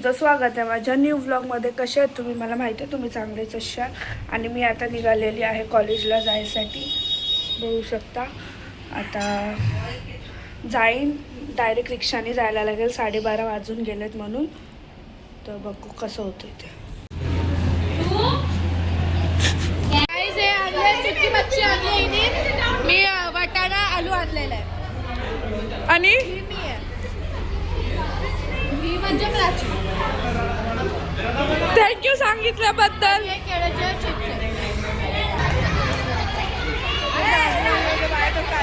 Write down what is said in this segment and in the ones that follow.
तुमचं स्वागत आहे माझ्या न्यू व्लॉगमध्ये. कसे आहेत तुम्ही? मला माहिती आहे तुम्ही चांगलेच असाल. आणि मी आता निघालेली आहे कॉलेजला जायसाठी. बघू शकता आता जाईन. डायरेक्ट रिक्षाने जायला लागेल. 12:30 वाजून गेलेत म्हणून. तर बघू कसं होतं ते. मी वाटाणा आलू आणलेला आहे आणि थँक्यू सांगितल्याबद्दल.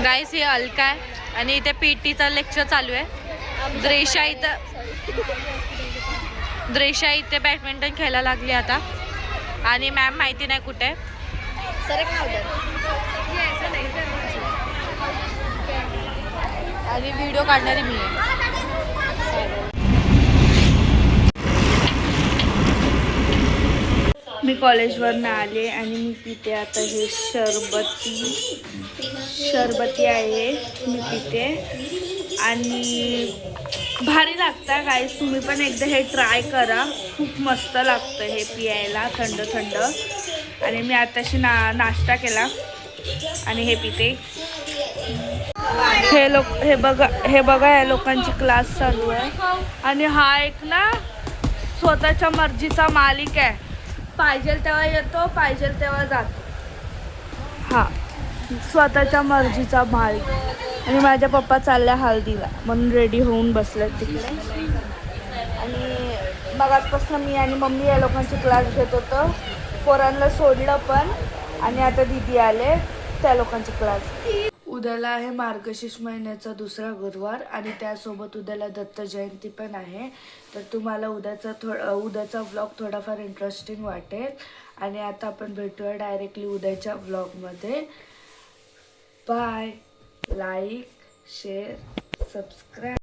गाईस हे अलका आहे आणि इथे पीटीचा लेक्चर चालू आहे. द्रेशा इथे बॅडमिंटन खेळायला लागली आता. आणि मॅम माहिती नाही कुठे. आणि व्हिडिओ काढणारी मी आहे. मी कॉलेजवरनं आले आणि मी पिते आता हे शरबती आहे मी पिते. आणि भारी लागतं गाईस. तुम्ही पण एकदा हे ट्राय करा. खूप मस्त लागतं हे पियायला थंड थंड. आणि मी आताशी नाश्ता केला आणि हे पिते. हे बघा या लोकांची क्लास चालू आहे. आणि हा एक ना स्वतःच्या मर्जीचा मालिक आहे. पाहिजे तेव्हा येतो, पाहिजे तेव्हा जातो. हा स्वतःच्या मर्जीचा मालिक. आणि माझ्या पप्पा चालल्या हळदीला म्हणून रेडी होऊन बसलेत तिकडे. आणि मगाचपासून मी आणि मम्मी या लोकांची क्लास घेत होतो. पोरांना सोडलं पण. आणि आता दीदी आले त्या लोकांची क्लास. उद्याला आहे मार्गशीर्ष महिन्याचा दुसरा गुरुवार आणि त्यासोबत उद्याला दत्त जयंती पण आहे. तर तुम्हाला उद्याचा व्लॉग थोडाफार इंटरेस्टिंग वाटेल. आणि आता आपण भेटूया डायरेक्टली उद्याच्या व्लॉगमध्ये. बाय. Like, share, subscribe.